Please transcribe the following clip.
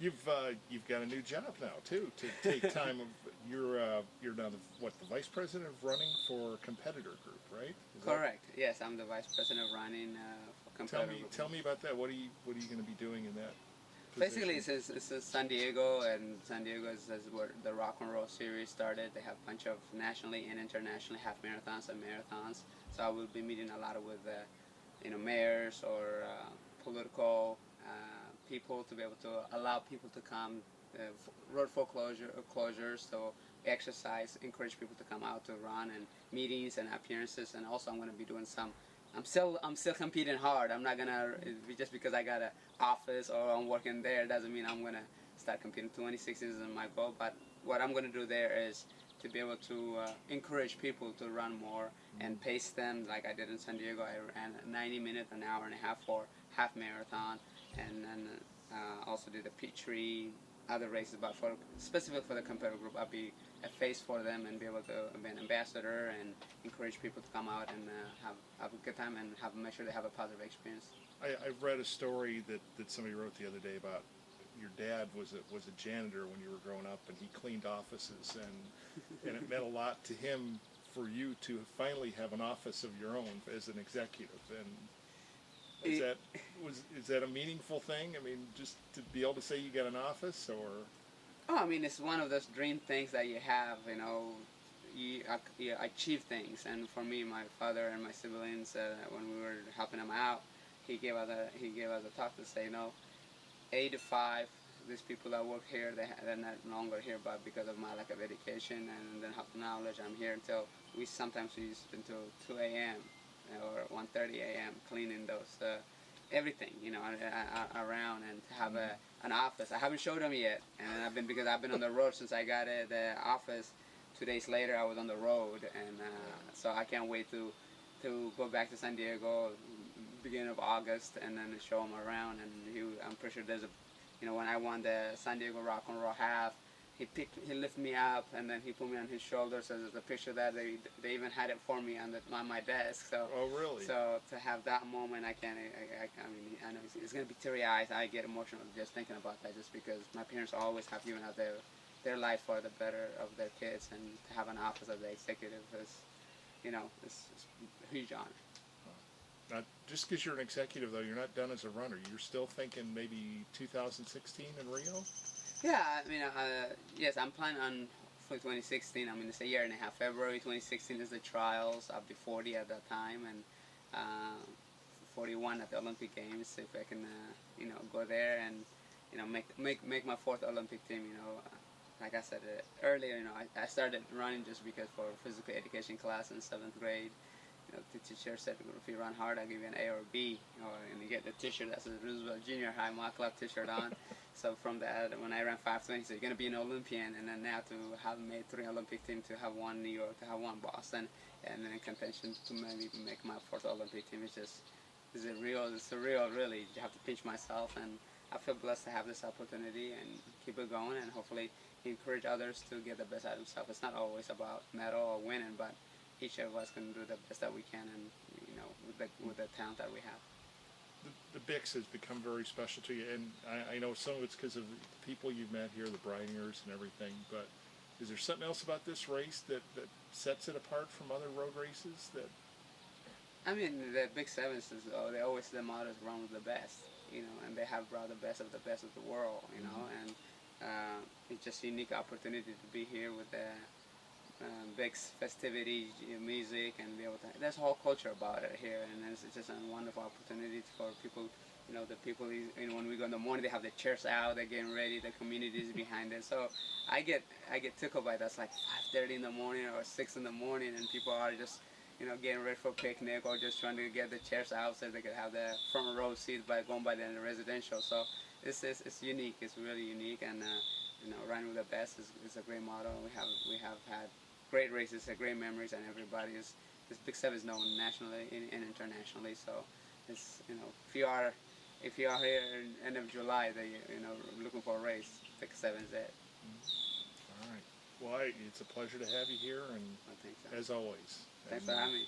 You've got a new job now too. To take time of you're now the vice president of running for competitor group, right? Correct. Yes, I'm the vice president of running for competitor group. Tell me about that. What are you going to be doing in that position? Basically, it's in San Diego, and San Diego is where the Rock and Roll Series started. They have a bunch of nationally and internationally half marathons and marathons. So I will be meeting a lot with mayors or political people to be able to allow people to come, road closures, so exercise, encourage people to come out to run, and meetings and appearances. And also I'm going to be doing some, I'm still competing hard. I'm not going to, just because I got an office or I'm working there doesn't mean I'm going to start competing. 2016 is my goal, but what I'm going to do there is to be able to encourage people to run more and pace them like I did in San Diego. I ran 90 minutes, an hour and a half for half marathon, and then also did a P3, other races, but specifically for the competitive group, I'll be a face for them and be able to be an ambassador and encourage people to come out and have a good time and make sure they have a positive experience. I read a story that somebody wrote the other day about your dad was a janitor when you were growing up, and he cleaned offices, and it meant a lot to him for you to finally have an office of your own as an executive. And is that a meaningful thing? I mean, just to be able to say you got an office, or? Oh, I mean, it's one of those dream things that you have. You achieve things, and for me, my father and my siblings, when we were helping them out, he gave us a talk to say, 8 to 5, these people that work here, they're not longer here, but because of my lack of education and then have knowledge, I'm here until sometimes we used until 2 a.m. or 1:30 a.m. cleaning those everything, around, and to have an office. I haven't showed them yet, and because I've been on the road since I got the office. 2 days later, I was on the road, and so I can't wait to go back to San Diego beginning of August and then show them around. And I'm pretty sure there's when I won the San Diego Rock and Roll half, he lifted me up and then he put me on his shoulder. So there's a picture that they even had it for me on my desk. So oh really? So to have that moment, I mean I know it's gonna be teary eyes. I get emotional just thinking about that, just because my parents always have given out their life for the better of their kids, and to have an office of the executive is, it's a huge honor. Not just because you're an executive, though, you're not done as a runner. You're still thinking maybe 2016 in Rio? Yeah, I mean, yes, I'm planning on for 2016. I mean, it's a year and a half. February 2016 is the trials. I'll be 40 at that time, and 41 at the Olympic Games. If I can, go there and, make my 4th Olympic team. Like I said earlier, I started running just because for physical education class in 7th grade. The teacher said, if you run hard, I'll give you an A or a B, and you get the t-shirt that says Roosevelt Junior High Mock Club t-shirt on. So from that, when I ran 5:20, he said, you're going to be an Olympian, and then now to have made 3 Olympic teams, to have 1 New York, to have 1 Boston, and then in contention to maybe make my 4th Olympic team, it's surreal, really. You have to pinch myself, and I feel blessed to have this opportunity and keep it going, and hopefully encourage others to get the best out of themselves. It's not always about medal or winning, but each of us can do the best that we can, and with the talent that we have. The Bix has become very special to you, and I know some of it's because of the people you've met here, the Bryangers and everything, but is there something else about this race that sets it apart from other road races? I mean, the Big Sevens, they always, the motto is run with the best, and they have brought the best of the world, and it's just a unique opportunity to be here with the big festivities, music, and be able to. There's a whole culture about it here, and it's just a wonderful opportunity for people. The people. When we go in the morning, they have the chairs out, they're getting ready. The community is behind it. So I get tickled by that. It's like 5:30 in the morning or 6 in the morning, and people are just getting ready for a picnic or just trying to get the chairs out so they could have the front row seats by going by the residential. So it's unique. It's really unique, and running with the best is a great motto. We have had great races, great memories, and this Big Seven is known nationally and internationally. So it's if you are here in end of July, looking for a race, Big Seven is it. All right. Well, it's a pleasure to have you here, and well, thanks, as always. Thanks for having me.